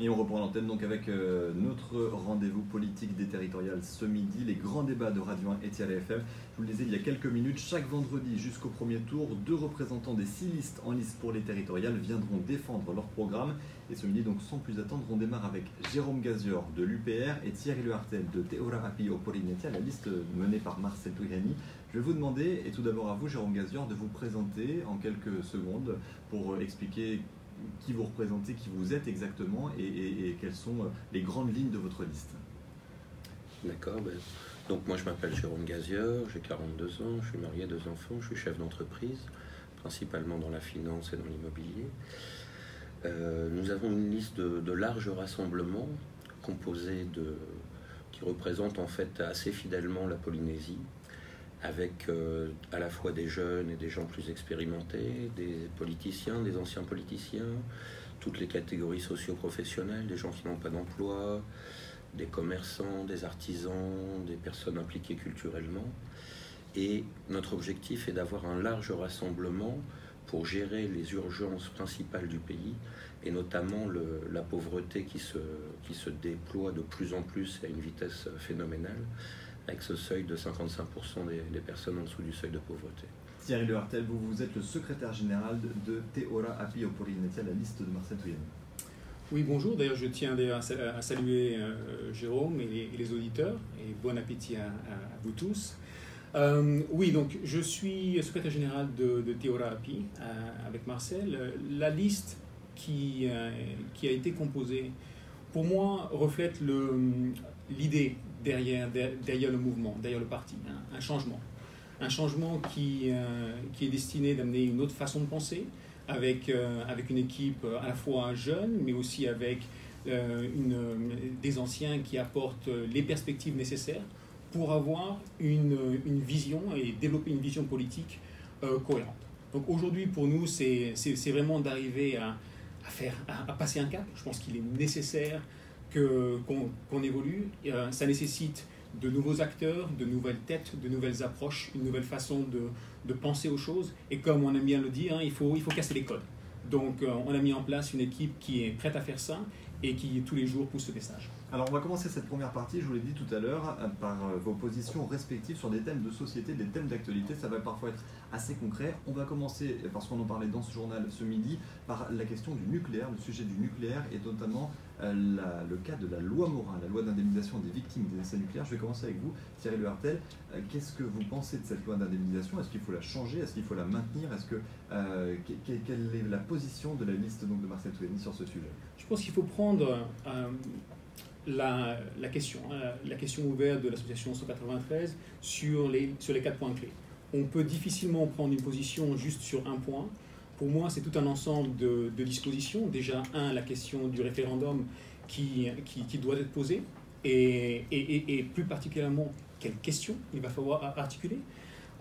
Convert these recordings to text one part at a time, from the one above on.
Et on reprend l'antenne donc avec notre rendez-vous politique déterritorial ce midi, les grands débats de Radio 1 et Tiare FM. Je vous le disais il y a quelques minutes, chaque vendredi jusqu'au premier tour, 2 représentants des 6 listes en lice pour les territoriales viendront défendre leur programme. Et ce midi, donc sans plus attendre, on démarre avec Jérôme Gazior de l'UPR et Thierry Lehartel de Te Ora Api Oporinnetia, la liste menée par Marcel Touriani. Je vais vous demander, et tout d'abord à vous Jérôme Gazior, de vous présenter en quelques secondes pour expliquer qui vous représentez, qui vous êtes exactement et quelles sont les grandes lignes de votre liste. D'accord. Donc moi je m'appelle Jérôme Gazior, j'ai 42 ans, je suis marié à 2 enfants, je suis chef d'entreprise, principalement dans la finance et dans l'immobilier. Nous avons une liste de large rassemblement composée qui représente en fait assez fidèlement la Polynésie, avec à la fois des jeunes et des gens plus expérimentés, des politiciens, des anciens politiciens, toutes les catégories socio-professionnelles, des gens qui n'ont pas d'emploi, des commerçants, des artisans, des personnes impliquées culturellement. Et notre objectif est d'avoir un large rassemblement pour gérer les urgences principales du pays, et notamment la pauvreté qui se déploie de plus en plus à une vitesse phénoménale, avec ce seuil de 55% des personnes en dessous du seuil de pauvreté. Thierry Lehartel, vous êtes le secrétaire général de Te Ora Api Oporinnetia, la liste de Marcel Touriani. Oui, bonjour. D'ailleurs, je tiens à saluer Jérôme et les auditeurs, et bon appétit à vous tous. Oui, donc je suis secrétaire général de Te Ora Api avec Marcel. La liste qui a été composée, pour moi, reflète l'idée derrière le mouvement, derrière le parti, un changement. Un changement qui est destiné d'amener une autre façon de penser, avec une équipe à la fois jeune, mais aussi avec des anciens qui apportent les perspectives nécessaires pour avoir une vision et développer une vision politique cohérente. Donc aujourd'hui, pour nous, c'est vraiment d'arriver à passer un cap. Je pense qu'il est nécessaire qu'on évolue. Ça nécessite de nouveaux acteurs, de nouvelles têtes, de nouvelles approches, une nouvelle façon de penser aux choses. Et comme on aime bien le dire, il faut casser les codes. Donc on a mis en place une équipe qui est prête à faire ça et qui tous les jours pousse ce message. Alors on va commencer cette première partie, je vous l'ai dit tout à l'heure, par vos positions respectives sur des thèmes de société, des thèmes d'actualité. Ça va parfois être assez concret. On va commencer, parce qu'on en parlait dans ce journal ce midi, par la question du nucléaire, le sujet du nucléaire et notamment le cas de la loi Morin, la loi d'indemnisation des victimes des essais nucléaires. Je vais commencer avec vous, Thierry Lehartel. Qu'est-ce que vous pensez de cette loi d'indemnisation? Est-ce qu'il faut la changer? Est-ce qu'il faut la maintenir? Quelle est la position de la liste donc, de Marcel Touriani sur ce sujet? Je pense qu'il faut prendre la question ouverte de l'association 193 sur les 4 points clés. On peut difficilement prendre une position juste sur un point. Pour moi, c'est tout un ensemble de dispositions. Déjà, la question du référendum qui doit être posée et plus particulièrement, quelles questions il va falloir articuler.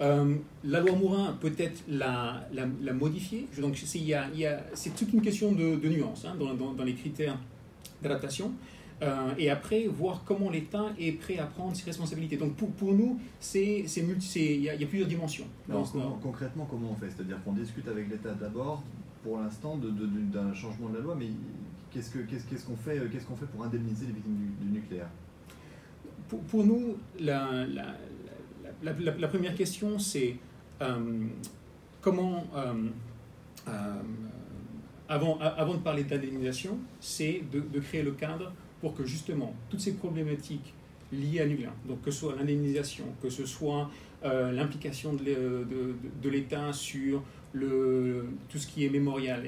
La loi Morin, peut-être la modifier. Donc, c'est toute une question de nuance dans les critères d'adaptation. Et après, voir comment l'État est prêt à prendre ses responsabilités. Donc pour nous, il y a plusieurs dimensions. Concrètement, comment on fait? C'est-à-dire qu'on discute avec l'État d'abord, pour l'instant, d'un changement de la loi, mais qu'est-ce qu'on fait pour indemniser les victimes du nucléaire? Pour nous, la première question, c'est comment, avant de parler d'indemnisation, c'est de créer le cadre pour que justement toutes ces problématiques liées à nucléaire, donc que ce soit l'indemnisation, que ce soit l'implication de l'État sur tout ce qui est mémorial,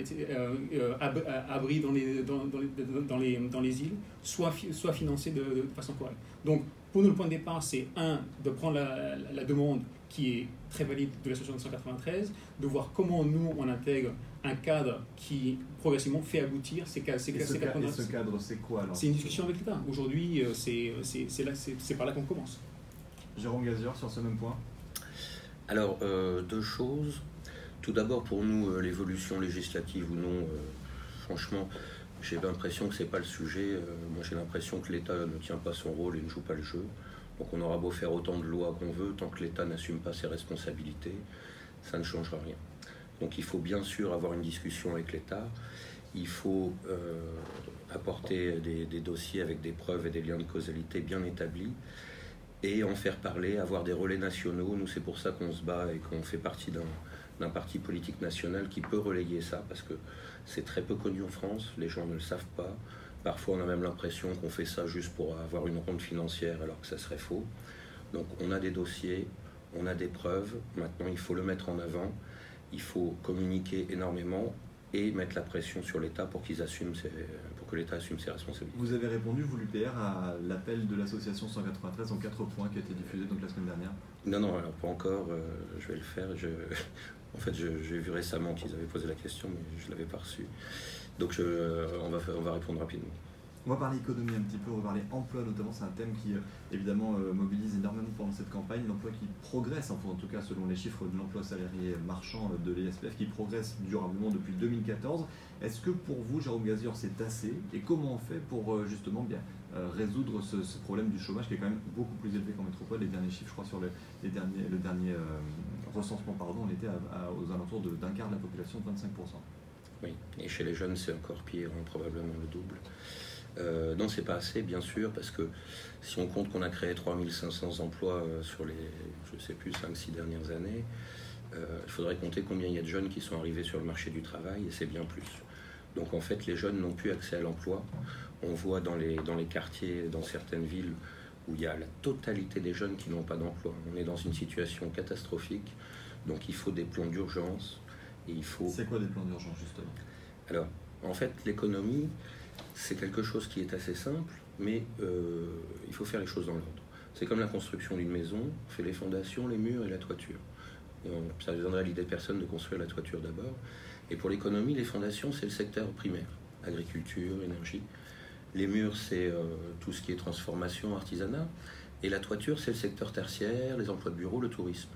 abri dans les îles, soit financé de façon correcte. Donc pour nous, le point de départ, c'est de prendre la demande qui est très valide de l'association 193, de voir comment nous, on intègre un cadre qui progressivement fait aboutir ces cadres. Et ce cadre, c'est quoi alors? C'est une discussion avec l'État. Aujourd'hui, c'est par là qu'on commence. Jérôme Gazior, sur ce même point. Alors, 2 choses. Tout d'abord, pour nous, l'évolution législative ou non, franchement, j'ai l'impression que ce n'est pas le sujet. Moi, j'ai l'impression que l'État ne tient pas son rôle et ne joue pas le jeu. Donc on aura beau faire autant de lois qu'on veut, tant que l'État n'assume pas ses responsabilités, ça ne changera rien. Donc il faut bien sûr avoir une discussion avec l'État. il faut apporter des dossiers avec des preuves et des liens de causalité bien établis et en faire parler, avoir des relais nationaux. Nous, c'est pour ça qu'on se bat et qu'on fait partie d'un parti politique national qui peut relayer ça, parce que c'est très peu connu en France, les gens ne le savent pas. Parfois, on a même l'impression qu'on fait ça juste pour avoir une ronde financière, alors que ça serait faux. Donc, on a des dossiers, on a des preuves. Maintenant, il faut le mettre en avant. Il faut communiquer énormément et mettre la pression sur l'État pour que l'État assume ses responsabilités. Vous avez répondu, vous, l'UPR, à l'appel de l'association 193 en 4 points qui a été diffusé donc la semaine dernière? Non, alors pas encore. Je vais le faire. En fait, j'ai vu récemment qu'ils avaient posé la question, mais je ne l'avais pas reçue. Donc, on va répondre rapidement. On va parler économie un petit peu, on va parler emploi notamment, c'est un thème qui évidemment mobilise énormément pendant cette campagne, l'emploi qui progresse, enfin, en tout cas selon les chiffres de l'emploi salarié marchand de l'ESPF, qui progresse durablement depuis 2014. Est-ce que pour vous, Jérôme Gazior, c'est assez? Et comment on fait pour justement bien résoudre ce problème du chômage qui est quand même beaucoup plus élevé qu'en métropole? Les derniers chiffres, je crois, sur le dernier recensement, on était aux alentours d'un quart de la population, de 25%. Oui, et chez les jeunes, c'est encore pire, probablement le double. Non, c'est pas assez, bien sûr, parce que si on compte qu'on a créé 3500 emplois sur les, je sais plus, 5-6 dernières années, il faudrait compter combien il y a de jeunes qui sont arrivés sur le marché du travail, et c'est bien plus. Donc en fait, les jeunes n'ont plus accès à l'emploi. On voit dans les quartiers, dans certaines villes, où il y a la totalité des jeunes qui n'ont pas d'emploi. On est dans une situation catastrophique, donc il faut des plans d'urgence. C'est quoi des plans d'urgence, justement? Alors, en fait, l'économie, c'est quelque chose qui est assez simple, mais il faut faire les choses dans l'ordre. C'est comme la construction d'une maison, on fait les fondations, les murs et la toiture. Ça ne viendrait à l'idée de personne de construire la toiture d'abord. Et pour l'économie, les fondations, c'est le secteur primaire, agriculture, énergie. Les murs, c'est tout ce qui est transformation, artisanat. Et la toiture, c'est le secteur tertiaire, les emplois de bureau, le tourisme.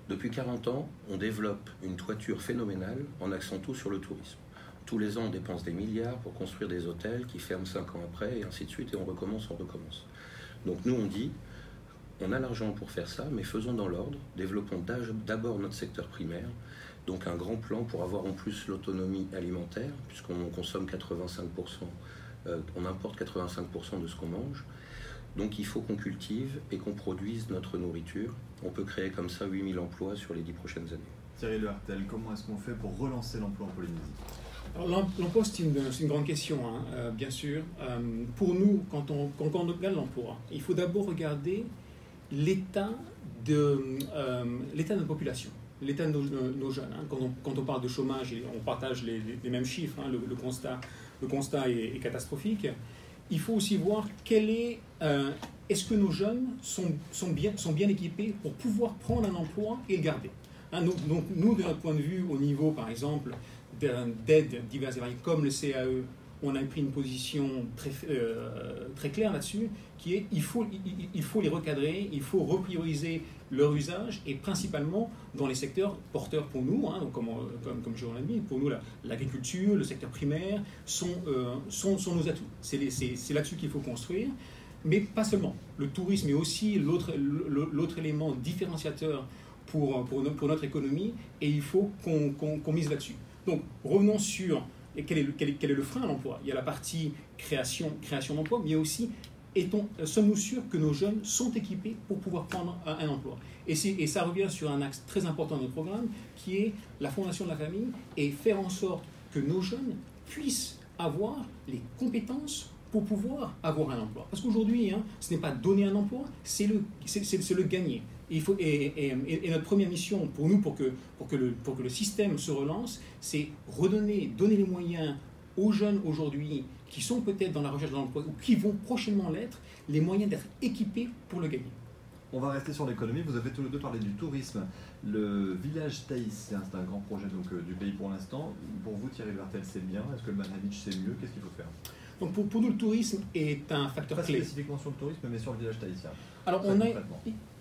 Depuis 40 ans, on développe une toiture phénoménale en accent tout sur le tourisme. Tous les ans, on dépense des milliards pour construire des hôtels qui ferment 5 ans après, et ainsi de suite, et on recommence. Donc nous, on dit, on a l'argent pour faire ça, mais faisons dans l'ordre, développons d'abord notre secteur primaire, donc un grand plan pour avoir en plus l'autonomie alimentaire, puisqu'on consomme 85%, on importe 85% de ce qu'on mange. Donc il faut qu'on cultive et qu'on produise notre nourriture. On peut créer comme ça 8000 emplois sur les 10 prochaines années. Thierry Le Hartel, comment est-ce qu'on fait pour relancer l'emploi en Polynésie? Alors, l'emploi, c'est une grande question, bien sûr. Pour nous, quand on regarde l'emploi, il faut d'abord regarder l'état de la population, l'état de nos jeunes. Quand on parle de chômage, on partage les mêmes chiffres, le constat est catastrophique. Il faut aussi voir est-ce que nos jeunes sont bien équipés pour pouvoir prendre un emploi et le garder. Donc nous, de notre point de vue, au niveau, par exemple, d'aides diverses et variées, comme le CAE, on a pris une position très claire là-dessus, qui est il faut les recadrer, il faut reprioriser leur usage, et principalement dans les secteurs porteurs pour nous, comme Jérôme l'a dit, pour nous l'agriculture, le secteur primaire sont nos atouts. C'est là-dessus qu'il faut construire, mais pas seulement. Le tourisme est aussi l'autre élément différenciateur pour notre économie, et il faut qu'on mise là-dessus. Donc revenons sur quel est le frein à l'emploi. Il y a la partie création d'emploi, mais il y a aussi sommes-nous sûrs que nos jeunes sont équipés pour pouvoir prendre un emploi. Et ça revient sur un axe très important de notre programme, qui est la fondation de la famille, et faire en sorte que nos jeunes puissent avoir les compétences pour pouvoir avoir un emploi. Parce qu'aujourd'hui, ce n'est pas donner un emploi, c'est le gagner. Et notre première mission pour nous, pour que le système se relance, c'est donner les moyens aux jeunes aujourd'hui qui sont peut-être dans la recherche d'un emploi ou qui vont prochainement l'être, les moyens d'être équipés pour le gagner. On va rester sur l'économie. Vous avez tous les deux parlé du tourisme. Le village tahitien, c'est un grand projet du pays pour l'instant. Pour vous, Thierry Le Hartel, c'est bien? Est-ce que le Manhavitch, c'est mieux? Qu'est-ce qu'il faut faire? Donc pour nous, le tourisme est un facteur clé. Pas spécifiquement sur le tourisme, mais sur le village tahitien. Alors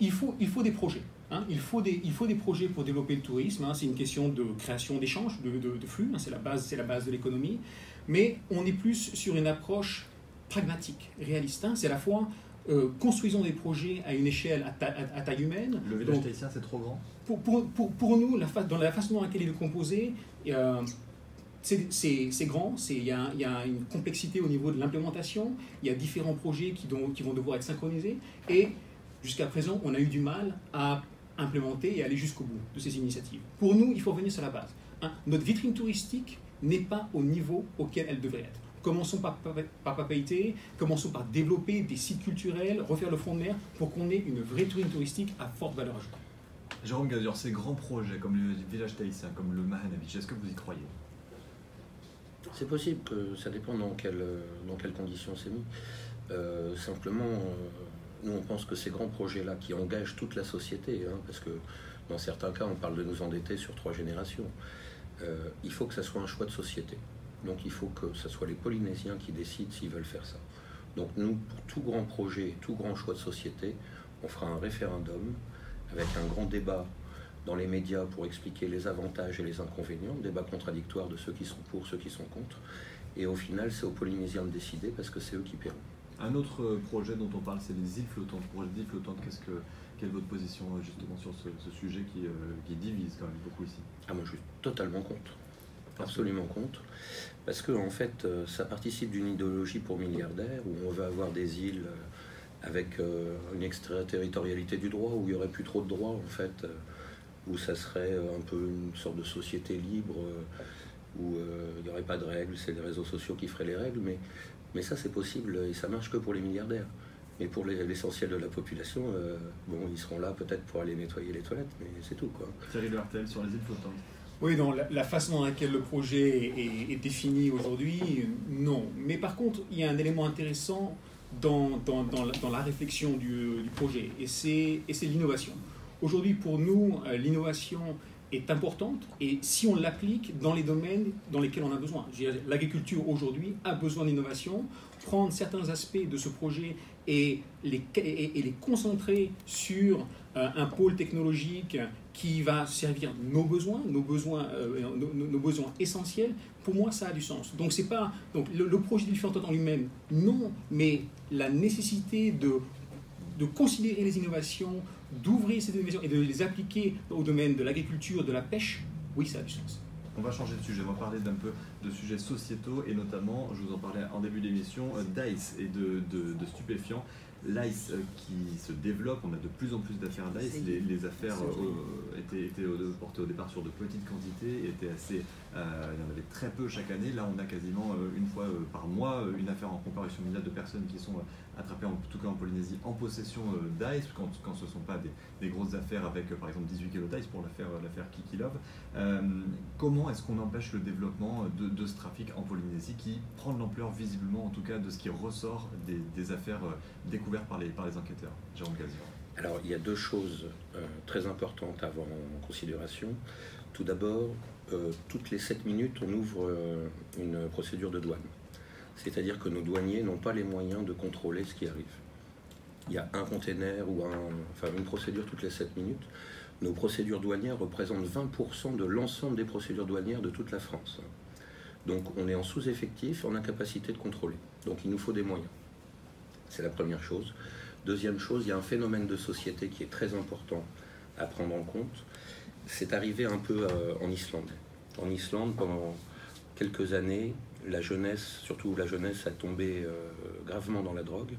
il faut des projets. Il faut des projets pour développer le tourisme. C'est une question de création d'échanges, de flux. C'est la base de l'économie. Mais on est plus sur une approche pragmatique, réaliste. C'est à la fois construisons des projets à une échelle à taille humaine. Le village tahitien, c'est trop grand? Pour nous, dans la façon dans laquelle il est composé, c'est grand, il y a une complexité au niveau de l'implémentation, il y a différents projets qui vont devoir être synchronisés, et jusqu'à présent, on a eu du mal à implémenter et aller jusqu'au bout de ces initiatives. Pour nous, il faut revenir sur la base. Notre vitrine touristique n'est pas au niveau auquel elle devrait être. Commençons par papeter, commençons par développer des sites culturels, refaire le front de mer pour qu'on ait une vraie vitrine touristique à forte valeur ajoutée. Jérôme Gazior, ces grands projets comme le village tahitien, comme le Mahanavich, est-ce que vous y croyez? C'est possible, que ça dépend dans quelles conditions c'est mis. Simplement, nous on pense que ces grands projets-là qui engagent toute la société, parce que dans certains cas on parle de nous endetter sur 3 générations, il faut que ça soit un choix de société. Donc il faut que ce soit les Polynésiens qui décident s'ils veulent faire ça. Donc nous, pour tout grand projet, tout grand choix de société, on fera un référendum avec un grand débat dans les médias pour expliquer les avantages et les inconvénients, débat contradictoire de ceux qui sont pour, ceux qui sont contre. Et au final, c'est aux Polynésiens de décider parce que c'est eux qui paieront. Un autre projet dont on parle, c'est les îles flottantes. Pour les îles flottantes, quelle est votre position justement sur ce sujet qui divise quand même beaucoup ici? Moi je suis totalement contre. Absolument contre. Parce que en fait, ça participe d'une idéologie pour milliardaires où on veut avoir des îles avec une extraterritorialité du droit, où il n'y aurait plus trop de droits en fait, où ça serait un peu une sorte de société libre, où il n'y aurait pas de règles, c'est les réseaux sociaux qui feraient les règles, mais ça c'est possible et ça marche que pour les milliardaires. Mais pour l'essentiel de la population, ils seront là peut-être pour aller nettoyer les toilettes, mais c'est tout quoi. Thierry Lehartel sur les îles flottantes. Oui, dans la façon dans laquelle le projet est défini aujourd'hui, non. Mais par contre, il y a un élément intéressant dans la réflexion du projet, et c'est l'innovation. Aujourd'hui, pour nous, l'innovation est importante, et si on l'applique dans les domaines dans lesquels on a besoin. L'agriculture aujourd'hui a besoin d'innovation. Prendre certains aspects de ce projet et les concentrer sur un pôle technologique qui va servir nos besoins essentiels, pour moi ça a du sens. Donc c'est pas le projet de l'île en lui-même, non, mais la nécessité de considérer les innovations, d'ouvrir ces innovations et de les appliquer au domaine de l'agriculture, de la pêche, oui, ça a du sens. On va changer de sujet, on va parler d'un peu de sujets sociétaux et notamment, je vous en parlais en début d'émission, d'ICE et de stupéfiants. L'ICE qui se développe, on a de plus en plus d'affaires d'ICE, les affaires étaient portées au départ sur de petites quantités, étaient assez, il y en avait très peu chaque année. Là on a quasiment une fois par mois une affaire en comparution immédiate de personnes qui sont attrapées, en tout cas en Polynésie, en possession d'ICE, quand ce ne sont pas des grosses affaires avec par exemple 18 kilos d'ICE pour l'affaire Kikilov. Comment est-ce qu'on empêche le développement de ce trafic en Polynésie qui prend de l'ampleur visiblement en tout cas de ce qui ressort des affaires découvertes par les enquêteurs? Jérôme Gazior. Alors, il y a 2 choses très importantes à avoir en considération. Tout d'abord, toutes les 7 minutes, on ouvre une procédure de douane. C'est-à-dire que nos douaniers n'ont pas les moyens de contrôler ce qui arrive. Il y a un container ou une procédure toutes les 7 minutes. Nos procédures douanières représentent 20% de l'ensemble des procédures douanières de toute la France. Donc, on est en sous-effectif, en incapacité de contrôler. Donc, il nous faut des moyens. C'est la première chose. Deuxième chose, il y a un phénomène de société qui est très important à prendre en compte. C'est arrivé un peu en Islande. En Islande, pendant quelques années, la jeunesse, surtout la jeunesse, a tombé gravement dans la drogue.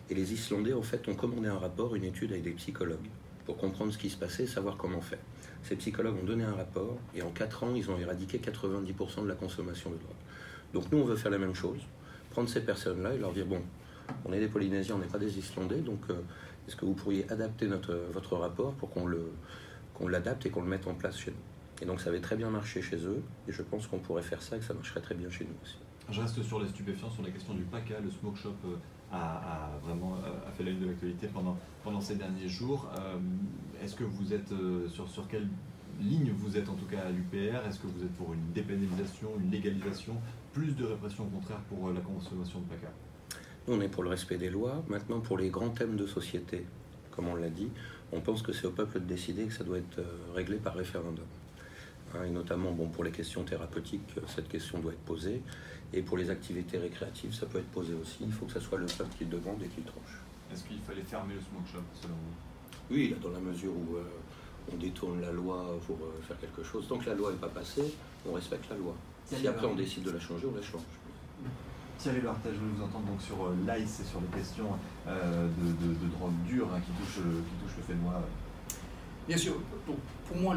Et les Islandais, en fait, ont commandé un rapport, une étude avec des psychologues, pour comprendre ce qui se passait et savoir comment faire. Ces psychologues ont donné un rapport, et en 4 ans, ils ont éradiqué 90% de la consommation de drogue. Donc nous, on veut faire la même chose, prendre ces personnes-là et leur dire, bon, on est des Polynésiens, on n'est pas des Islandais, donc est-ce que vous pourriez adapter votre rapport pour qu'on l'adapte et qu'on le mette en place chez nous? Et donc ça avait très bien marché chez eux, et je pense qu'on pourrait faire ça et que ça marcherait très bien chez nous aussi. Je reste sur les stupéfiants, sur la question du PACA. Le smoke shop a fait la une de l'actualité pendant ces derniers jours. Est-ce que vous êtes sur quelle ligne vous êtes en tout cas à l'UPR? Est-ce que vous êtes pour une dépénalisation, une légalisation, plus de répression au contraire pour la consommation de PACA? On est pour le respect des lois. Maintenant, pour les grands thèmes de société, comme on l'a dit, on pense que c'est au peuple de décider et que ça doit être réglé par référendum. Et notamment, pour les questions thérapeutiques, cette question doit être posée. Et pour les activités récréatives, ça peut être posé aussi. Il faut que ce soit le peuple qui le demande et qui le tranche. Est-ce qu'il fallait fermer le smoke shop, selon vous? Oui, dans la mesure où on détourne la loi pour faire quelque chose. Tant que la loi n'est pas passée, on respecte la loi. Si après on décide de la changer, on la change. Thierry Lehartel, je voulais vous entendre donc sur l'ICE et sur les questions de drogue dure qui touchent le Fénois. Bien sûr, pour moi,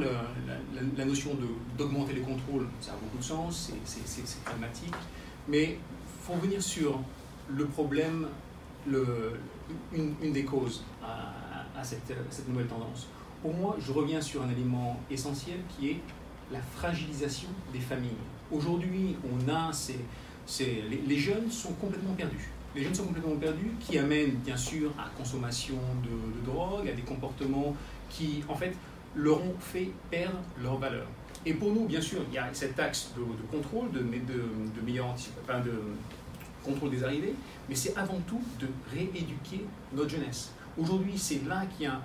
la notion d'augmenter les contrôles, ça a beaucoup de sens, c'est pragmatique, mais il faut revenir sur le problème, une des causes à cette nouvelle tendance. Pour moi, je reviens sur un élément essentiel qui est la fragilisation des familles. Aujourd'hui, les jeunes sont complètement perdus. Les jeunes sont complètement perdus, qui amènent bien sûr à la consommation de drogue, à des comportements qui, en fait, leur ont fait perdre leur valeur. Et pour nous, bien sûr, il y a cet axe de contrôle, de contrôle des arrivées, mais c'est avant tout de rééduquer notre jeunesse. Aujourd'hui, c'est là qu'il y a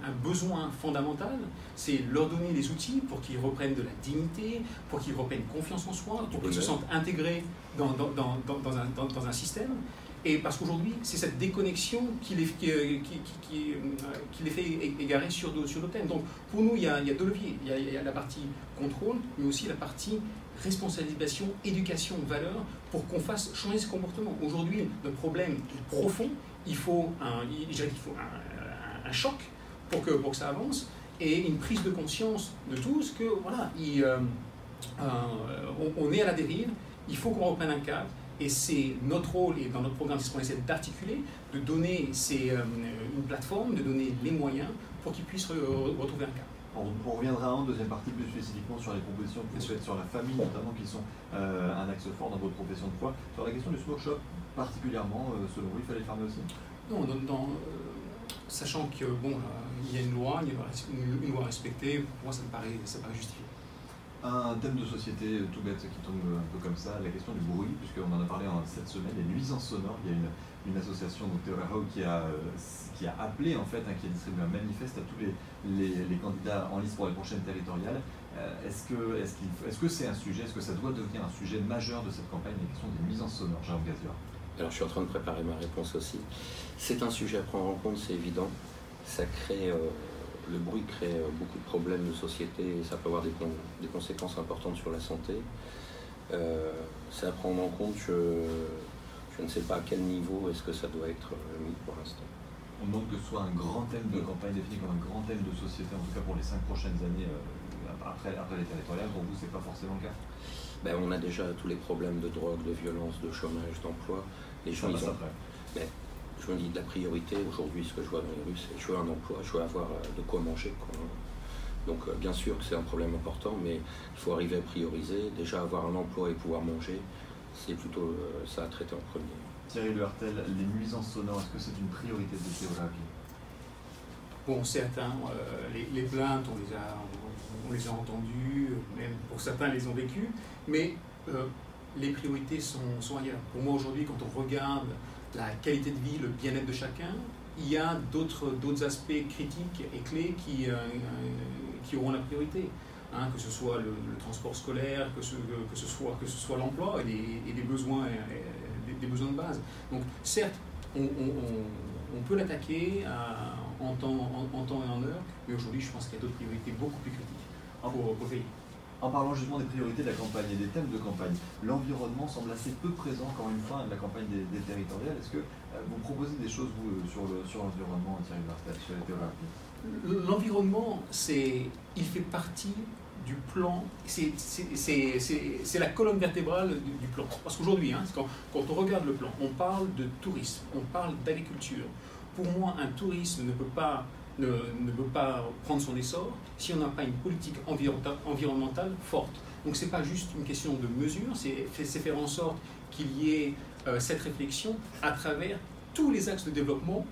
un besoin fondamental, c'est leur donner les outils pour qu'ils reprennent de la dignité, pour qu'ils reprennent confiance en soi, pour qu'ils se sentent intégrés dans un système. Et parce qu'aujourd'hui, c'est cette déconnexion qui les fait égarer sur d'autres thèmes. Donc pour nous, il y a deux leviers. Il y a la partie contrôle, mais aussi la partie responsabilisation, éducation, valeur, pour qu'on fasse changer ce comportement. Aujourd'hui, notre problème est profond. Il faut un choc pour que ça avance, et une prise de conscience de tous que voilà, on est à la dérive, il faut qu'on reprenne un cap, et c'est notre rôle, et dans notre programme, c'est ce qu'on essaie d'articuler, de donner une plateforme, de donner les moyens pour qu'ils puissent retrouver un cap. On reviendra en deuxième partie plus spécifiquement sur les propositions que vous faites sur la famille, notamment, qui sont un axe fort dans votre profession de foi. Sur la question du smoke shop, particulièrement, selon vous, il fallait le fermer aussi? Non, sachant que il y a une loi respectée, pour moi ça me paraît justifié. Un thème de société tout bête qui tombe un peu comme ça, la question du bruit, puisqu'on en a parlé cette semaine, les nuisances sonores. Il y a une association, donc Terrao, qui a appelé, en fait, qui a distribué un manifeste à tous les candidats en liste pour les prochaines territoriales. Est-ce que c'est un sujet, est-ce que ça doit devenir un sujet majeur de cette campagne, la question des nuisances sonores, Jérôme Gazior? Alors je suis en train de préparer ma réponse aussi. C'est un sujet à prendre en compte, c'est évident. Ça crée, le bruit crée beaucoup de problèmes de société et ça peut avoir des conséquences importantes sur la santé. C'est à prendre en compte, je ne sais pas à quel niveau est-ce que ça doit être mis pour l'instant. On demande que ce soit un grand thème de campagne, défini comme un grand thème de société, en tout cas pour les 5 prochaines années, après les territoriales. Pour vous, c'est pas forcément le cas? On a déjà tous les problèmes de drogue, de violence, de chômage, d'emploi. Les gens, mais je me dis, la priorité aujourd'hui, ce que je vois dans les rues, c'est je veux un emploi, je veux avoir de quoi manger, quoi. Donc bien sûr que c'est un problème important, mais il faut arriver à prioriser. Déjà avoir un emploi et pouvoir manger, c'est plutôt ça à traiter en premier. Thierry Lehartel, les nuisances sonores, est-ce que c'est une priorité de Théographie? Bon, certains, les plaintes, on les a entendues, même pour certains, les ont vécues, mais les priorités sont ailleurs. Pour moi, aujourd'hui, quand on regarde la qualité de vie, le bien-être de chacun, il y a d'autres aspects critiques et clés qui auront la priorité. Que ce soit le transport scolaire, que ce soit l'emploi et des besoins de base. Donc, certes, on peut l'attaquer en temps et en heure, mais aujourd'hui, je pense qu'il y a d'autres priorités beaucoup plus critiques pour le pays. En parlant justement des priorités de la campagne et des thèmes de campagne, l'environnement semble assez peu présent, encore une fois, de la campagne des territoriales. Est-ce que vous proposez des choses, vous, sur l'environnement, Thierry Lehartel, sur les théories? L'environnement, il fait partie du plan, c'est la colonne vertébrale du plan. Parce qu'aujourd'hui, quand on regarde le plan, on parle de tourisme, on parle d'agriculture. Pour moi, un tourisme ne peut pas prendre son essor si on n'a pas une politique environnementale forte. Donc ce n'est pas juste une question de mesure, c'est faire en sorte qu'il y ait cette réflexion à travers tous les axes de développement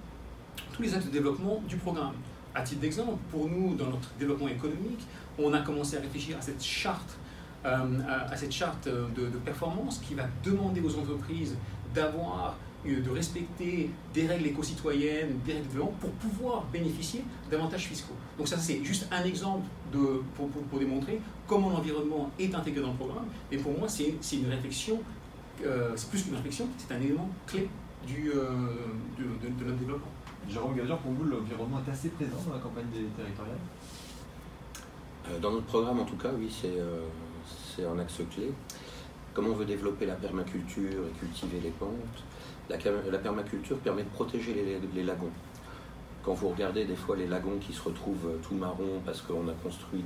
du programme. À titre d'exemple, pour nous, dans notre développement économique, on a commencé à réfléchir à cette charte de performance qui va demander aux entreprises de respecter des règles éco-citoyennes, des règles de développement pour pouvoir bénéficier d'avantages fiscaux. Donc ça, c'est juste un exemple pour démontrer comment l'environnement est intégré dans le programme. Mais pour moi, c'est une réflexion, c'est plus qu'une réflexion, c'est un élément clé de notre développement. Jérôme Gazior, pour vous, l'environnement est assez présent dans la campagne des territoriales? Dans notre programme, en tout cas, oui, c'est un axe clé. Comme on veut développer la permaculture et cultiver les pentes, la permaculture permet de protéger les lagons. Quand vous regardez des fois les lagons qui se retrouvent tout marrons parce qu'on a construit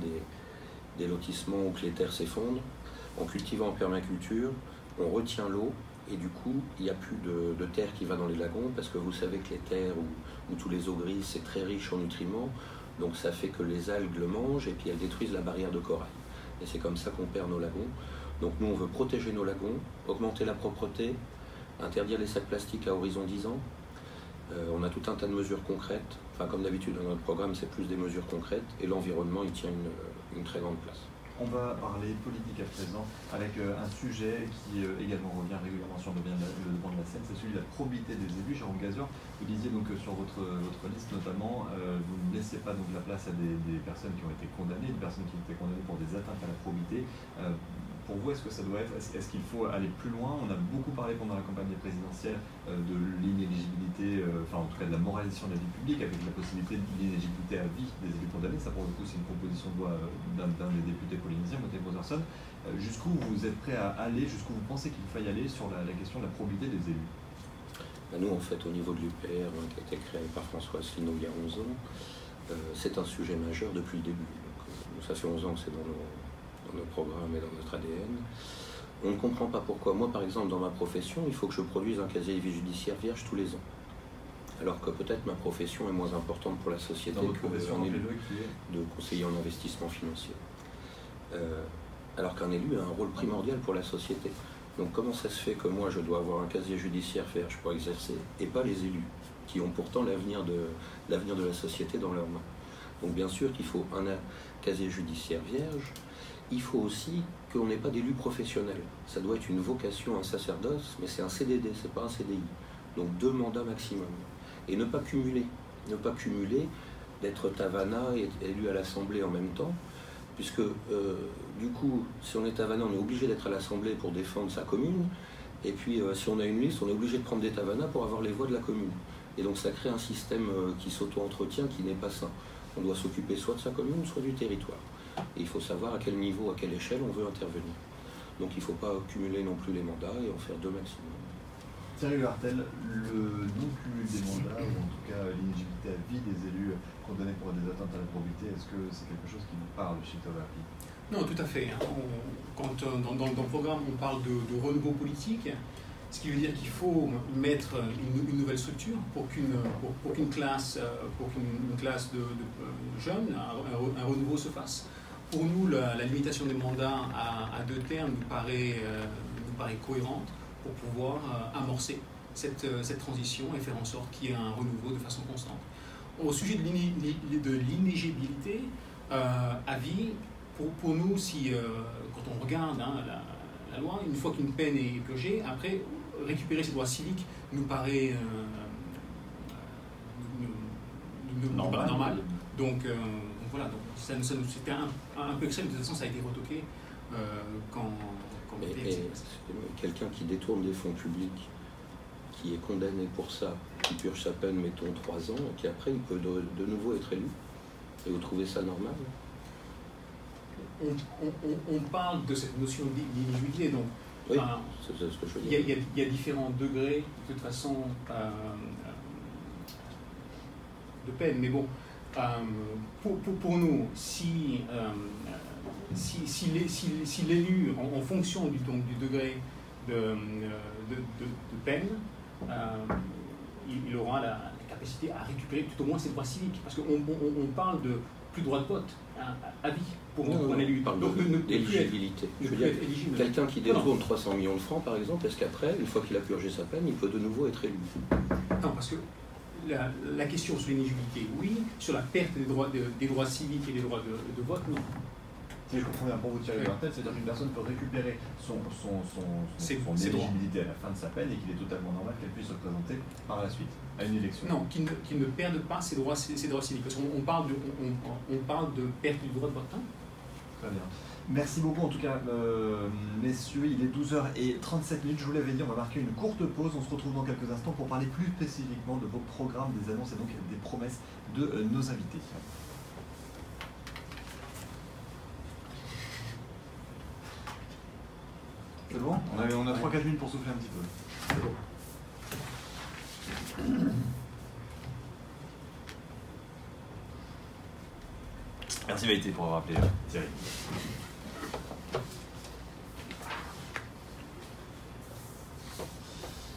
des lotissements ou que les terres s'effondrent, en cultivant en permaculture, on retient l'eau et du coup, il n'y a plus de terre qui va dans les lagons parce que vous savez que les terres ou tous les eaux grises, c'est très riche en nutriments, donc ça fait que les algues le mangent et puis elles détruisent la barrière de corail. Et c'est comme ça qu'on perd nos lagons. Donc nous, on veut protéger nos lagons, augmenter la propreté, interdire les sacs plastiques à horizon 10 ans. On a tout un tas de mesures concrètes. Enfin, comme d'habitude, dans notre programme, c'est plus des mesures concrètes. Et l'environnement, il tient une très grande place. On va parler politique à présent avec un sujet qui également revient régulièrement sur le devant de la scène, c'est celui de la probité des élus. Jérôme Gazior, vous disiez donc sur votre liste notamment, vous ne laissiez pas donc la place à des personnes qui ont été condamnées, des personnes qui ont été condamnées pour des atteintes à la probité. Pour vous, est-ce que ça doit être, est-ce qu'il faut aller plus loin? On a beaucoup parlé pendant la campagne présidentielle de l'inéligibilité, enfin en tout cas de la moralisation de la vie publique avec la possibilité de l'inéligibilité à vie des élus condamnés. Ça pour le coup c'est une proposition de loi d'un des députés polynésiens, Montaigne Brotherson. Jusqu'où vous êtes prêt à aller, jusqu'où vous pensez qu'il faille aller sur la question de la probité des élus? Nous en fait au niveau de l'UPR qui a été créé par François Asselineau il y a 11 ans, c'est un sujet majeur depuis le début. Donc, ça fait 11 ans que c'est dans nos programmes et dans notre ADN. On ne comprend pas pourquoi. Moi, par exemple, dans ma profession, il faut que je produise un casier judiciaire vierge tous les ans. Alors que peut-être ma profession est moins importante pour la société qu'un élu de conseiller en investissement financier. Alors qu'un élu a un rôle primordial pour la société. Donc comment ça se fait que moi, je dois avoir un casier judiciaire vierge pour exercer, et pas les élus, qui ont pourtant l'avenir de la société dans leurs mains? Donc bien sûr qu'il faut un casier judiciaire vierge. Il faut aussi qu'on n'ait pas d'élus professionnels. Ça doit être une vocation, un sacerdoce, mais c'est un CDD, c'est pas un CDI. Donc 2 mandats maximum. Et ne pas cumuler. Ne pas cumuler d'être Tavana et élu à l'Assemblée en même temps, puisque du coup, si on est Tavana, on est obligé d'être à l'Assemblée pour défendre sa commune, et puis si on a une liste, on est obligé de prendre des Tavana pour avoir les voix de la commune. Et donc ça crée un système qui s'auto-entretient, qui n'est pas sain. On doit s'occuper soit de sa commune, soit du territoire. Et il faut savoir à quel niveau, à quelle échelle on veut intervenir. Donc il ne faut pas cumuler non plus les mandats et en faire 2 maximum. Thierry Le Hartel, le non-cumul des mandats, ou en tout cas l'inéligibilité à vie des élus condamnés pour des atteintes à la probité, est-ce que c'est quelque chose qui vous parle chez Tovapi? Non, tout à fait. Quand dans le programme on parle de renouveau politique, ce qui veut dire qu'il faut mettre une nouvelle structure pour qu'une classe de jeunes, un renouveau se fasse. Pour nous, la limitation des mandats à 2 termes nous paraît cohérente pour pouvoir amorcer cette transition et faire en sorte qu'il y ait un renouveau de façon constante. Au sujet de l'inéligibilité à vie, pour nous, quand on regarde la loi, une fois qu'une peine est purgée, après, récupérer ses droits civiques nous paraît normal. Donc voilà, c'était un peu extrême. De toute façon, ça a été retoqué quand quelqu'un qui détourne des fonds publics, qui est condamné pour ça, qui purge sa peine, mettons 3 ans, et qui après, il peut de nouveau être élu. Et vous trouvez ça normal? On parle de cette notion d'inéligibilité, donc oui, c'est ce que je veux dire. Il y a différents degrés, de toute façon, de peine. Mais bon, pour nous, si l'élu, en fonction du degré de peine, il aura la capacité à récupérer tout au moins ses droits civiques. Parce qu'on parle de plus de droit de vote à vie pour un élu. On parle d'éligibilité. Je veux dire, quelqu'un qui détourne 300 millions de francs, par exemple, est-ce qu'après, une fois qu'il a purgé sa peine, il peut de nouveau être élu? Non, parce que la question sur l'éligibilité, oui. Sur la perte des droits civiques et des droits de vote, non. Si je comprends bien pour vous, Thierry Le Hartel, c'est-à-dire qu'une personne peut récupérer son éligibilité à la fin de sa peine et qu'il est totalement normal qu'elle puisse se présenter par la suite à une élection. Non, qu'il ne perde pas ses droits civiques. Parce qu'on parle de perte du droit de vote. Très bien. Merci beaucoup en tout cas, messieurs. Il est 12h37. Je vous l'avais dit, on va marquer une courte pause. On se retrouve dans quelques instants pour parler plus spécifiquement de vos programmes, des annonces et donc des promesses de nos invités. C'est bon? On a 3-4 minutes pour souffler un petit peu. C'est bon. Merci Maïté pour avoir appelé Thierry.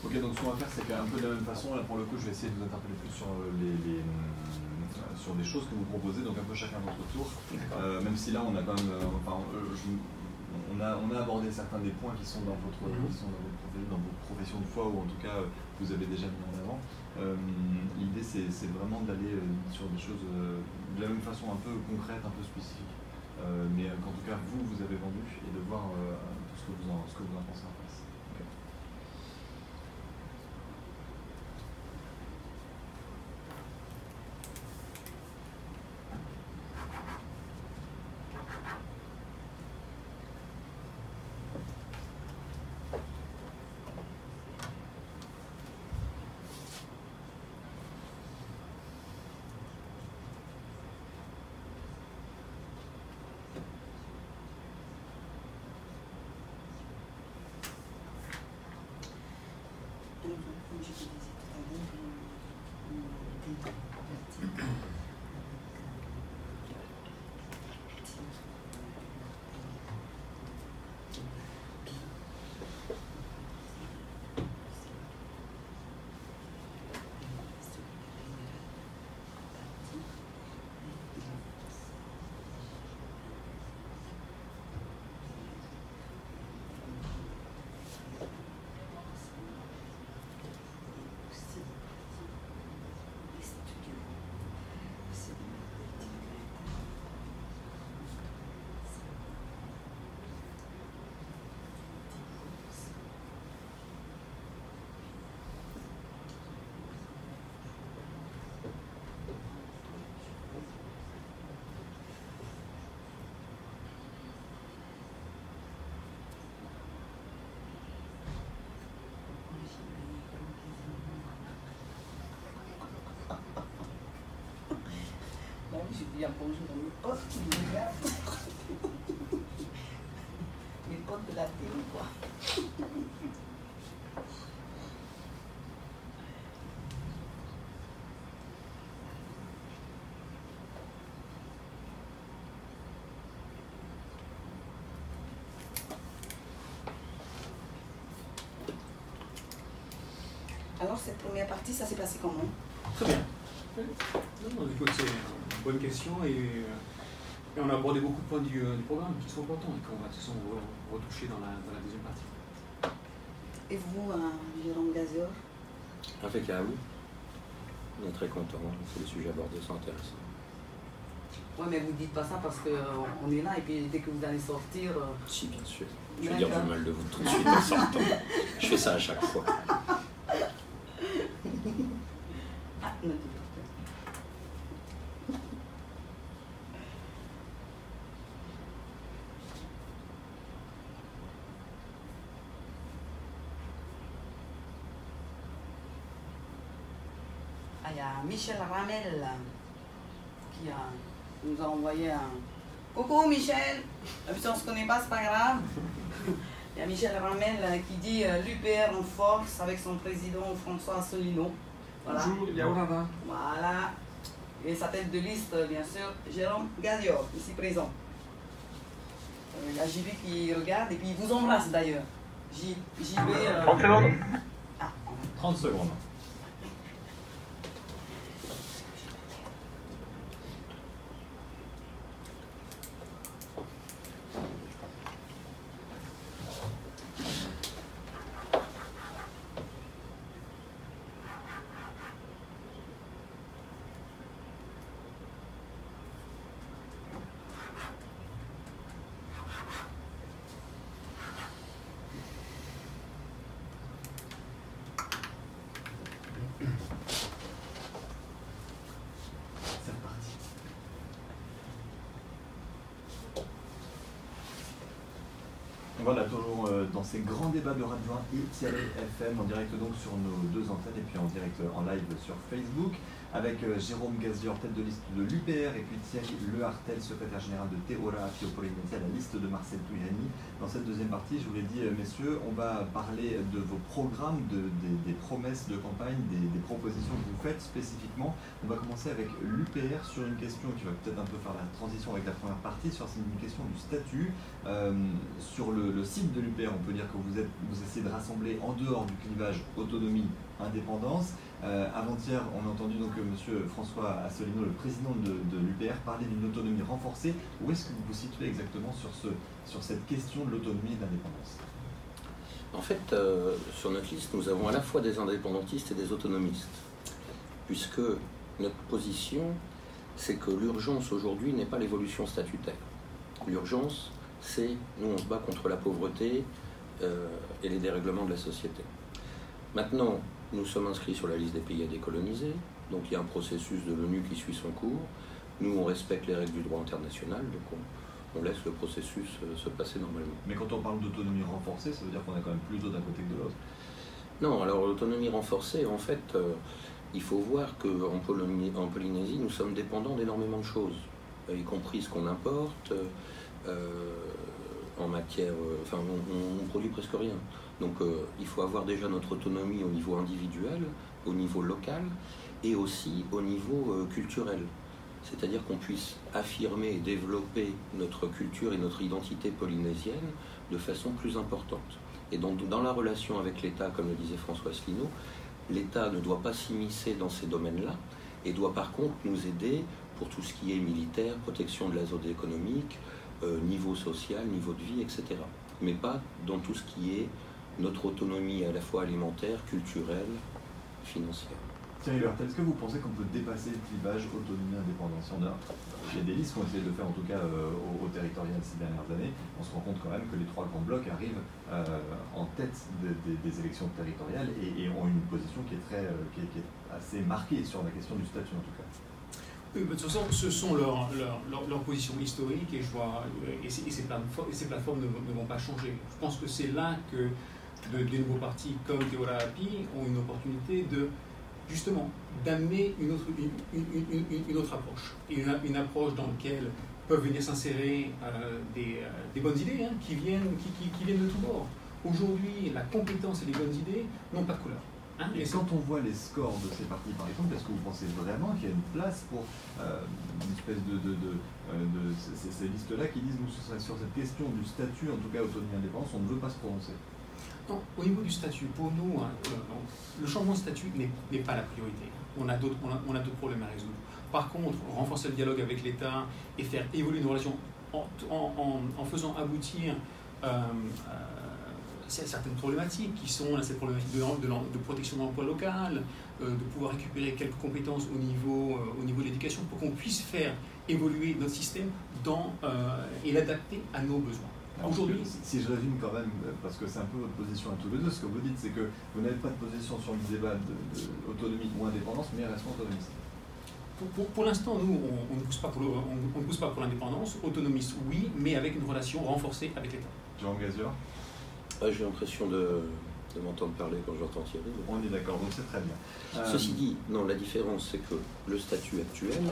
Ok, donc ce qu'on va faire, c'est qu'un peu de la même façon, là pour le coup, je vais essayer de vous interpeller plus sur, sur des choses que vous proposez, donc un peu chacun votre tour. Même si là, on a quand même, on a abordé certains des points qui sont dans votre, dans vos professions de foi, ou en tout cas, vous avez déjà mis en avant. L'idée, c'est vraiment d'aller sur des choses de la même façon, un peu concrètes, un peu spécifiques. Mais qu'en tout cas, vous avez vendu, et de voir ce que vous en pensez en face. Comme je te disais tout à l'heure, je dis bonjour à mes potes qui me regardent. Mes potes de la télé, quoi. Alors, cette première partie, ça s'est passé comment? Très bien. Non, écoute, c'est une bonne question et on a abordé beaucoup de points du programme qui sont importants et qu'on va de toute façon retoucher dans la deuxième partie. Et vous, Jérôme Gazior? Impeccable. On est très contents. Les sujets abordés sont intéressants. Ouais, mais vous dites pas ça parce qu'on est là et puis dès que vous allez sortir. Si, bien sûr. Je vais dire du mal de vous tout de suite en sortant. Je fais ça à chaque fois. Ah, non, il y a Michel Ramel qui nous a envoyé un coucou Michel, si on ne se connaît pas, c'est pas grave. Il y a Michel Ramel qui dit l'UPR en force avec son président François Asselineau. Voilà. Bonjour, Yaourava. Voilà. Et sa tête de liste, bien sûr, Jérôme Gazior, ici présent. Il y a JB qui regarde et puis il vous embrasse d'ailleurs. JB. 30 secondes. Ah. 30 secondes. Voilà, toujours dans ces grands débats de Radio 1 et Tialé FM, en direct donc sur nos deux antennes et puis en direct en live sur Facebook, avec Jérôme Gazior, tête de liste de l'UPR, et puis Thierry Lehartel, secrétaire général de Teora Polynésie, à la liste de Marcel Touyani. Dans cette deuxième partie, je vous l'ai dit, messieurs, on va parler de vos programmes, des promesses de campagne, des propositions que vous faites spécifiquement. On va commencer avec l'UPR sur une question qui va peut-être un peu faire la transition avec la première partie, sur une question du statut. Sur le site de l'UPR, on peut dire que vous essayez de rassembler en dehors du clivage autonomie-indépendance. Avant-hier, on a entendu donc monsieur François Asselineau, le président de l'UPR, parler d'une autonomie renforcée. Où est-ce que vous vous situez exactement sur cette question de l'autonomie et de l'indépendance? En fait, sur notre liste, nous avons à la fois des indépendantistes et des autonomistes, puisque notre position, c'est que l'urgence aujourd'hui n'est pas l'évolution statutaire. L'urgence, c'est, nous on se bat contre la pauvreté et les dérèglements de la société. Maintenant, nous sommes inscrits sur la liste des pays à décoloniser, donc il y a un processus de l'ONU qui suit son cours. Nous, on respecte les règles du droit international, donc on laisse le processus se passer normalement. Mais quand on parle d'autonomie renforcée, ça veut dire qu'on a quand même plus d'eau d'un côté que de l'autre? Non, alors l'autonomie renforcée, en fait, il faut voir qu'en Polynésie, nous sommes dépendants d'énormément de choses, y compris ce qu'on importe, en matière... Enfin, on produit presque rien. Donc il faut avoir déjà notre autonomie au niveau individuel, au niveau local et aussi au niveau culturel. C'est-à-dire qu'on puisse affirmer et développer notre culture et notre identité polynésienne de façon plus importante. Et donc dans la relation avec l'État, comme le disait François Asselineau, l'État ne doit pas s'immiscer dans ces domaines-là et doit par contre nous aider pour tout ce qui est militaire, protection de la zone économique, niveau social, niveau de vie, etc. Mais pas dans tout ce qui est notre autonomie à la fois alimentaire, culturelle, financière. Thierry Lehartel, est-ce que vous pensez qu'on peut dépasser le clivage autonomie-indépendance? Il y a des listes qu'on essaie de faire, en tout cas au territorial ces dernières années. On se rend compte quand même que les trois grands blocs arrivent en tête des élections territoriales et ont une position qui est assez marquée sur la question du statut en tout cas. Oui, de toute façon, ce sont leurs positions historiques et ces plateformes ne vont pas changer. Je pense que c'est là que des nouveaux partis comme Teora Api ont une opportunité de justement d'amener une autre approche, une approche dans laquelle peuvent venir s'insérer des bonnes idées qui viennent de tous bords. Aujourd'hui, la compétence et les bonnes idées n'ont pas de couleur. Et quand on voit les scores de ces partis, par exemple, est-ce que vous pensez vraiment qu'il y a une place pour une espèce de ces listes-là qui disent, nous, sur cette question du statut, en tout cas autonomie-indépendance, on ne veut pas se prononcer? Non, au niveau du statut, pour nous, le changement de statut n'est pas la priorité. On a d'autres problèmes à résoudre. Par contre, renforcer le dialogue avec l'État et faire évoluer nos relations en faisant aboutir certaines problématiques qui sont cette problématique de protection de l'emploi local, de pouvoir récupérer quelques compétences au niveau de l'éducation pour qu'on puisse faire évoluer notre système et l'adapter à nos besoins. Aujourd'hui, si je résume quand même, parce que c'est un peu votre position à tous les deux, ce que vous dites, c'est que vous n'avez pas de position sur le débat d'autonomie ou indépendance, mais restons autonomistes. Pour l'instant, nous, on ne pousse pas pour l'indépendance, autonomiste oui, mais avec une relation renforcée avec l'État. Jérôme Gazior? J'ai l'impression de m'entendre parler quand j'entends Thierry. On est d'accord, donc c'est très bien. Ceci dit, non, la différence, c'est que le statut actuel,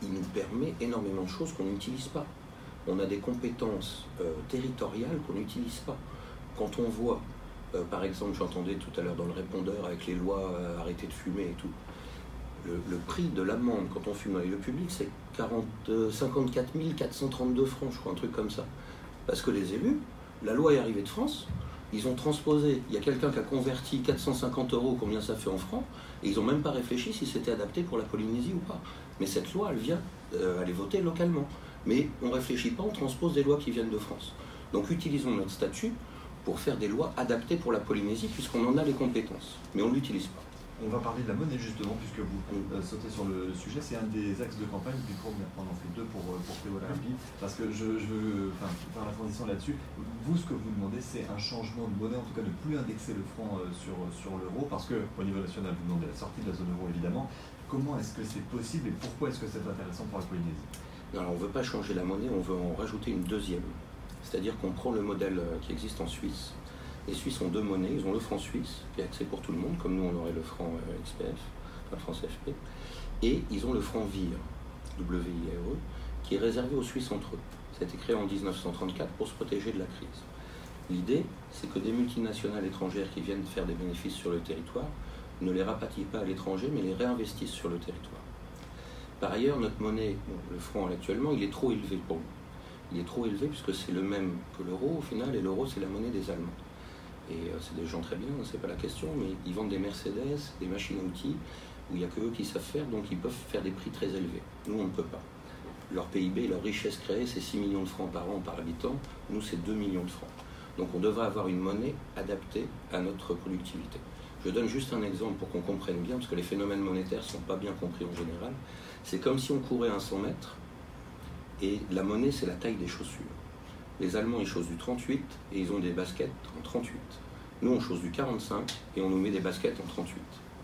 il nous permet énormément de choses qu'on n'utilise pas. On a des compétences territoriales qu'on n'utilise pas. Quand on voit, par exemple, j'entendais tout à l'heure dans le répondeur avec les lois arrêter de fumer et tout, le prix de l'amende quand on fume dans les lieux publics, c'est 54 432 francs, je crois, un truc comme ça. Parce que les élus, la loi est arrivée de France, ils ont transposé, il y a quelqu'un qui a converti 450 €, combien ça fait en francs, et ils n'ont même pas réfléchi si c'était adapté pour la Polynésie ou pas. Mais cette loi, elle vient, elle est votée localement. Mais on ne réfléchit pas, on transpose des lois qui viennent de France. Donc utilisons notre statut pour faire des lois adaptées pour la Polynésie, puisqu'on en a les compétences, mais on ne l'utilise pas. On va parler de la monnaie justement, puisque vous sautez sur le sujet. C'est un des axes de campagne du groupe. On en fait deux pour Teora Api, parce que je veux faire la transition là-dessus. Vous, ce que vous demandez, c'est un changement de monnaie, en tout cas ne plus indexer le franc sur l'euro, parce qu'au niveau national, vous demandez la sortie de la zone euro, évidemment. Comment est-ce que c'est possible et pourquoi est-ce que c'est intéressant pour la Polynésie? Alors, on ne veut pas changer la monnaie, on veut en rajouter une deuxième. C'est-à-dire qu'on prend le modèle qui existe en Suisse. Les Suisses ont deux monnaies, ils ont le franc suisse, qui est accès pour tout le monde, comme nous on aurait le franc XPF, le franc CFP, et ils ont le franc VIR, W-I-R-E, qui est réservé aux Suisses entre eux. Ça a été créé en 1934 pour se protéger de la crise. L'idée, c'est que des multinationales étrangères qui viennent faire des bénéfices sur le territoire ne les rapatient pas à l'étranger, mais les réinvestissent sur le territoire. Par ailleurs, notre monnaie, le franc actuellement, il est trop élevé pour nous. Il est trop élevé puisque c'est le même que l'euro au final, et l'euro c'est la monnaie des Allemands. Et c'est des gens très bien, c'est pas la question, mais ils vendent des Mercedes, des machines à outils, où il n'y a que eux qui savent faire, donc ils peuvent faire des prix très élevés. Nous, on ne peut pas. Leur PIB, leur richesse créée, c'est 6 millions de francs par an par habitant, nous c'est 2 millions de francs. Donc on devrait avoir une monnaie adaptée à notre productivité. Je donne juste un exemple pour qu'on comprenne bien, parce que les phénomènes monétaires ne sont pas bien compris en général. C'est comme si on courait un 100 mètres, et la monnaie c'est la taille des chaussures. Les Allemands, ils chaussent du 38 et ils ont des baskets en 38. Nous, on chausse du 45 et on nous met des baskets en 38.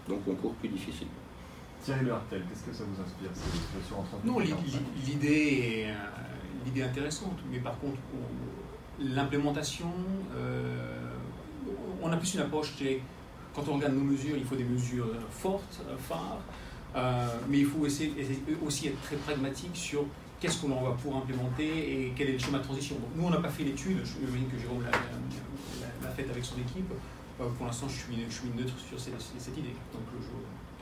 Donc, on court plus difficile. Thierry Le Hartel, qu'est-ce que ça vous inspire, ces expressions en 38 Non, l'idée est intéressante, mais par contre, l'implémentation, on a plus une approche, quand on regarde nos mesures, il faut des mesures fortes, phares, mais il faut aussi être très pragmatique sur qu'est-ce qu'on va pouvoir implémenter et quel est le chemin de transition. Donc, nous, on n'a pas fait l'étude, j'imagine que Jérôme l'a faite avec son équipe. Pour l'instant, je suis neutre sur cette idée, donc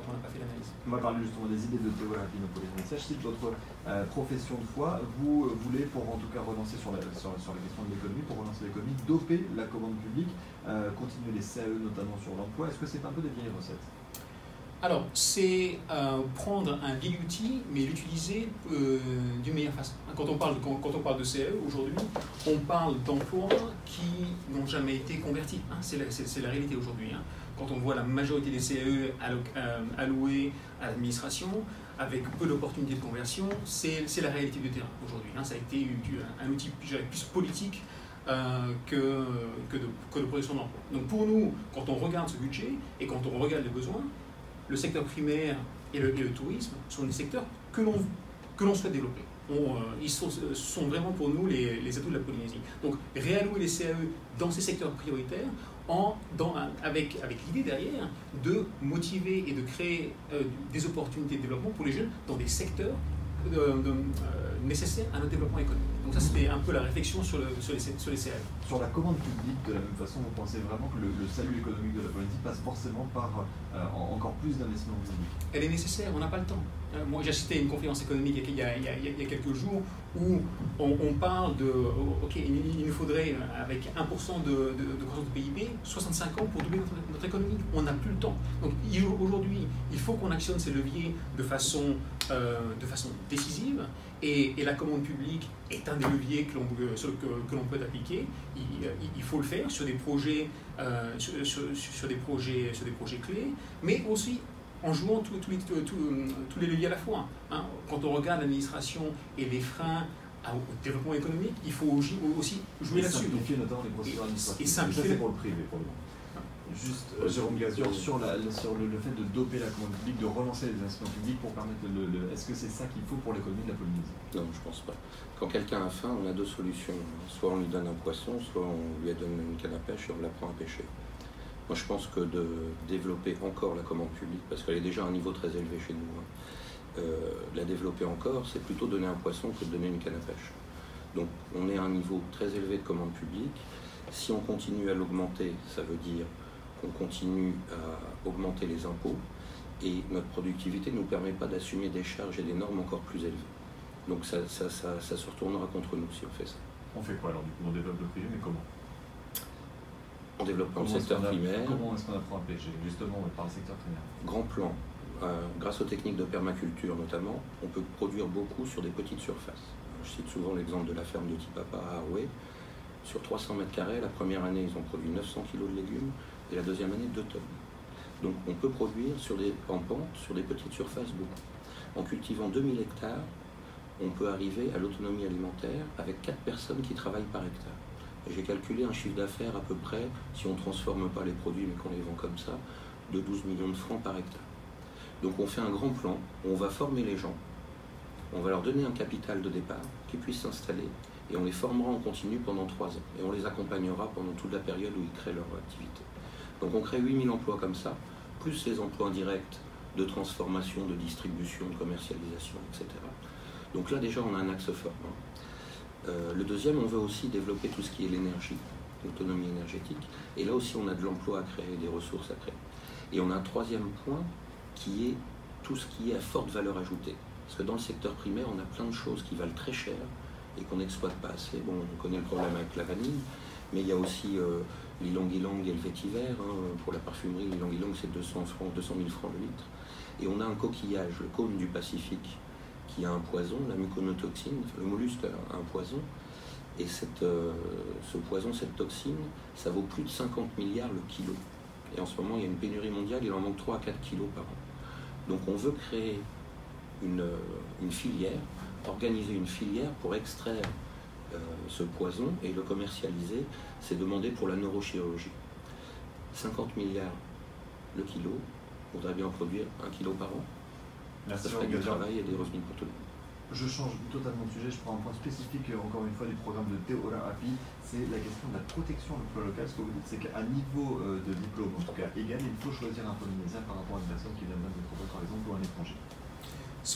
on n'a pas fait l'analyse. On va parler justement des idées de Théo Rapinopolis. Je cite votre profession de foi. Vous voulez, pour en tout cas relancer sur la question de l'économie, pour relancer l'économie, doper la commande publique, continuer les CAE notamment sur l'emploi. Est-ce que c'est un peu des vieilles recettes ? Alors, c'est prendre un vieil outil, mais l'utiliser d'une meilleure façon. Quand on parle de CAE aujourd'hui, on parle d'emplois qui n'ont jamais été convertis. C'est la réalité aujourd'hui. Quand on voit la majorité des CAE alloués à l'administration, avec peu d'opportunités de conversion, c'est la réalité du terrain aujourd'hui. Ça a été un outil plus politique que de production d'emploi. Donc pour nous, quand on regarde ce budget et quand on regarde les besoins, le secteur primaire et le tourisme sont des secteurs que l'on souhaite développer. Ils sont vraiment pour nous les atouts de la Polynésie. Donc réallouer les CAE dans ces secteurs prioritaires avec l'idée derrière de motiver et de créer des opportunités de développement pour les jeunes dans des secteurs nécessaires à notre développement économique. Donc ça, c'était un peu la réflexion sur les CAE. Sur la commande publique, de la même façon, vous pensez vraiment que le salut économique de la Polynésie passe forcément par encore plus d'investissements publics ? Elle est nécessaire, on n'a pas le temps. Moi, j'ai assisté à une conférence économique il y a quelques jours où on parle de OK, il nous faudrait, avec 1% de croissance de PIB, 65 ans pour doubler notre économie. On n'a plus le temps. Donc aujourd'hui, il faut qu'on actionne ces leviers de façon décisive. Et la commande publique est un des leviers que l'on peut appliquer. Il faut le faire sur des projets, sur des projets clés, mais aussi en jouant tous les leviers à la fois. Quand on regarde l'administration et les freins au développement économique, il faut aussi jouer là-dessus. Simplifier notamment les procédures administratives. Et simplifier. Ça, c'est pour le privé, pour le moment. Juste, Jérôme Gazior, sur le fait de doper la commande publique, de relancer les investissements publics pour permettre est-ce que c'est ça qu'il faut pour l'économie de la Polynésie ? Non, je pense pas. Quand quelqu'un a faim, on a deux solutions. Soit on lui donne un poisson, soit on lui donne une canne à pêche et on l'apprend à pêcher. Moi, je pense que de développer encore la commande publique, parce qu'elle est déjà à un niveau très élevé chez nous, la développer encore, c'est plutôt donner un poisson que de donner une canne à pêche. Donc, on est à un niveau très élevé de commande publique. Si on continue à l'augmenter, ça veut dire qu'on continue à augmenter les impôts et notre productivité ne nous permet pas d'assumer des charges et des normes encore plus élevées. Donc ça se retournera contre nous si on fait ça. On fait quoi alors du coup ? On développe le privé, mais comment ? En développant le secteur primaire. Comment est-ce qu'on apprend à pêcher, justement, par le secteur primaire ? Grand plan. Grâce aux techniques de permaculture notamment, on peut produire beaucoup sur des petites surfaces. Je cite souvent l'exemple de la ferme de Tipapa à Aroué. Sur 300 mètres carrés, la première année, ils ont produit 900 kg de légumes et la deuxième année, 2 tonnes. Donc on peut produire en pente, sur des petites surfaces, beaucoup. En cultivant 2000 hectares, on peut arriver à l'autonomie alimentaire avec 4 personnes qui travaillent par hectare. Et j'ai calculé un chiffre d'affaires à peu près, si on ne transforme pas les produits mais qu'on les vend comme ça, de 12 millions de francs par hectare. Donc on fait un grand plan, on va former les gens, on va leur donner un capital de départ qui puisse s'installer et on les formera en continu pendant 3 ans. Et on les accompagnera pendant toute la période où ils créent leur activité. Donc on crée 8000 emplois comme ça, plus les emplois indirects de transformation, de distribution, de commercialisation, etc. Donc là déjà on a un axe fort. Le deuxième, on veut aussi développer tout ce qui est l'énergie, l'autonomie énergétique. Et là aussi on a de l'emploi à créer, des ressources à créer. Et on a un troisième point qui est tout ce qui est à forte valeur ajoutée. Parce que dans le secteur primaire, on a plein de choses qui valent très cher et qu'on n'exploite pas assez. Bon, on connaît le problème avec la vanille, mais il y a aussi l'ylang-ylang et le vétiver. Pour la parfumerie, l'ylang-ylang c'est 200 000 francs le litre. Et on a un coquillage, le cône du Pacifique, qui a un poison, la muconotoxine. Le mollusque a un poison. Et ce poison, cette toxine, ça vaut plus de 50 milliards le kilo. Et en ce moment, il y a une pénurie mondiale, il en manque 3 à 4 kilos par an. Donc on veut créer une filière, organiser une filière pour extraire ce poison et le commercialiser. C'est demandé pour la neurochirurgie. 50 milliards le kilo, on voudrait bien en produire 1 kilo par an. Merci, ça ferait du travail et des revenus pour tout le monde. Je change totalement de sujet, je prends un point spécifique encore une fois du programme de Théora-API, c'est la question de la protection de l'emploi local. Ce que vous dites, c'est qu'à niveau de diplôme, en tout cas égal, il faut choisir un polynésien par rapport à une personne qui vient de métropole par exemple ou un étranger.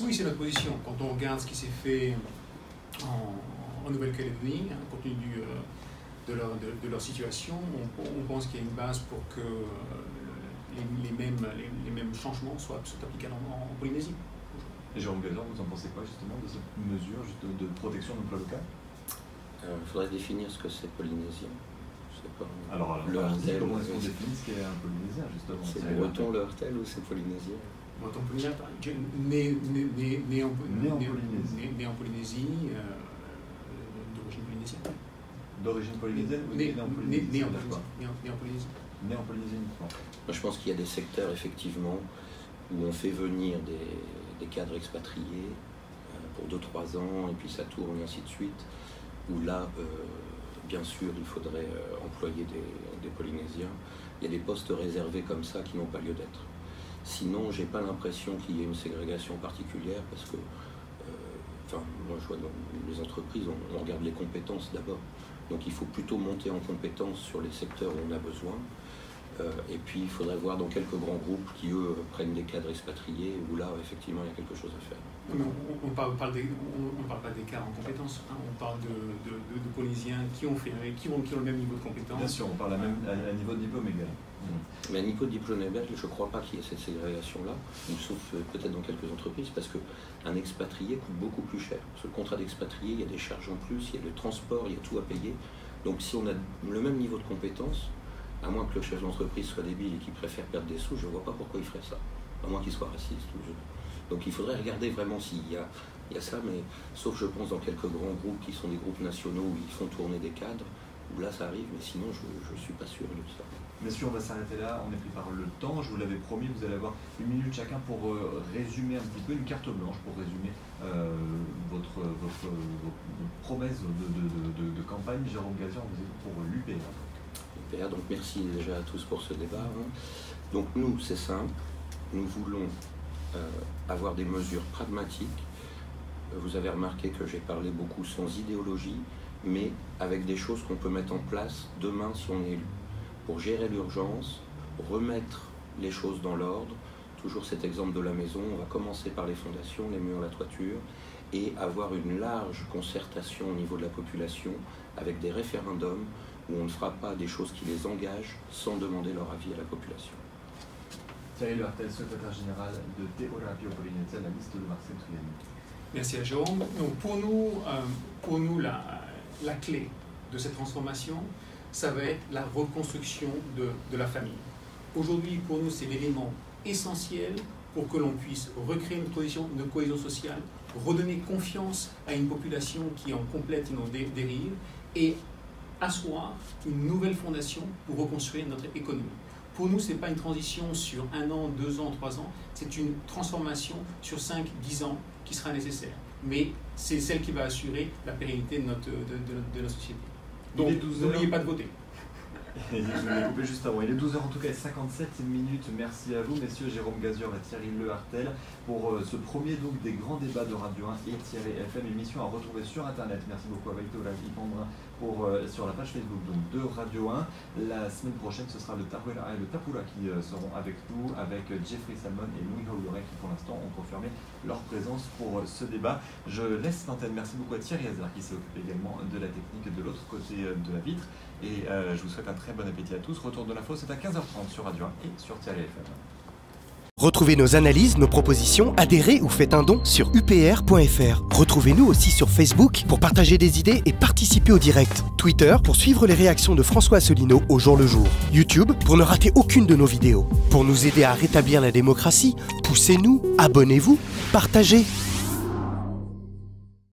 Oui, c'est notre position. Quand on regarde ce qui s'est fait en Nouvelle-Calédonie, compte tenu de leur situation, on pense qu'il y a une base pour que les mêmes changements soient applicables en Polynésie. Et Jérôme Gazieur, vous en pensez quoi justement de cette mesure de protection de l'emploi local? Il faudrait définir ce que c'est polynésien. Alors comment est-ce qu'on définit ce qu'est un polynésien justement? C'est breton, le heurtel ou c'est polynésien? Breton polynésien, né en Polynésie, d'origine polynésienne. D'origine polynésienne ou né en Polynésie? Né en Polynésie. Né en Polynésie uniquement. Moi, je pense qu'il y a des secteurs effectivement où on fait venir des cadres expatriés pour 2-3 ans et puis ça tourne et ainsi de suite, où là, bien sûr, il faudrait employer des Polynésiens. Il y a des postes réservés comme ça qui n'ont pas lieu d'être. Sinon, j'ai pas l'impression qu'il y ait une ségrégation particulière parce que, moi je vois dans les entreprises, on regarde les compétences d'abord. Donc il faut plutôt monter en compétences sur les secteurs où on a besoin. Et puis il faudrait voir dans quelques grands groupes qui, eux, prennent des cadres expatriés, où là, effectivement, il y a quelque chose à faire. Mais on parle pas d'écart en compétences, on parle de Polynésiens qui ont le même niveau de compétences. Bien sûr, on parle à niveau de diplôme égal. Mais à niveau de diplôme égal, je ne crois pas qu'il y ait cette ségrégation-là, sauf peut-être dans quelques entreprises, parce qu'un expatrié coûte beaucoup plus cher. Sur le contrat d'expatrié, il y a des charges en plus, il y a le transport, il y a tout à payer. Donc si on a le même niveau de compétences, à moins que le chef d'entreprise soit débile et qu'il préfère perdre des sous, je ne vois pas pourquoi il ferait ça, à moins qu'il soit raciste. Donc il faudrait regarder vraiment s'il y a ça, mais sauf je pense dans quelques grands groupes qui sont des groupes nationaux où ils font tourner des cadres, où là ça arrive, mais sinon je ne suis pas sûr de ça. Messieurs, on va s'arrêter là, on est pris par le temps, je vous l'avais promis, vous allez avoir 1 minute chacun pour résumer un petit peu, une carte blanche pour résumer vos promesses de campagne. Jérôme Gazieur, vous êtes pour l'UPA. Donc merci déjà à tous pour ce débat. Donc nous, c'est simple, nous voulons avoir des mesures pragmatiques. Vous avez remarqué que j'ai parlé beaucoup sans idéologie, mais avec des choses qu'on peut mettre en place demain si on est élu. Pour gérer l'urgence, remettre les choses dans l'ordre, toujours cet exemple de la maison, on va commencer par les fondations, les murs, la toiture, et avoir une large concertation au niveau de la population avec des référendums où on ne fera pas des choses qui les engagent sans demander leur avis à la population. Thierry Lehertel, secrétaire général de Théora-API au Polynésien, la liste de Marcel Triani. Merci à Jérôme. Donc pour nous la clé de cette transformation, ça va être la reconstruction de la famille. Aujourd'hui, pour nous, c'est l'élément essentiel pour que l'on puisse recréer une cohésion sociale, redonner confiance à une population qui est en complète dérive et asseoir une nouvelle fondation pour reconstruire notre économie. Pour nous, ce n'est pas une transition sur 1 an, 2 ans, 3 ans, c'est une transformation sur 5, 10 ans qui sera nécessaire. Mais c'est celle qui va assurer la pérennité de notre société. Donc, n'oubliez pas de voter. Et je vous ai coupé juste avant. Il est 12h en tout cas et 57 minutes. Merci à vous, messieurs Jérôme Gazior et Thierry Lehartel, pour ce premier donc des grands débats de Radio 1 et Thierry FM, émission à retrouver sur Internet. Merci beaucoup à Vaito Lavipandra pour sur la page Facebook donc, de Radio 1. La semaine prochaine, ce sera le Tapuera et le Tapura qui seront avec nous, avec Jeffrey Salmon et Louis Haouloret qui pour l'instant ont confirmé leur présence pour ce débat. Je laisse l'antenne. Merci beaucoup à Thierry Hazard qui s'est occupé également de la technique de l'autre côté de la vitre. Et je vous souhaite un très bon appétit à tous. Retour de l'info, c'est à 15h30 sur Radio 1 et sur Thierry FM. Retrouvez nos analyses, nos propositions, adhérez ou faites un don sur upr.fr. Retrouvez-nous aussi sur Facebook pour partager des idées et participer au direct. Twitter pour suivre les réactions de François Asselineau au jour le jour. YouTube pour ne rater aucune de nos vidéos. Pour nous aider à rétablir la démocratie, poussez-nous, abonnez-vous, partagez.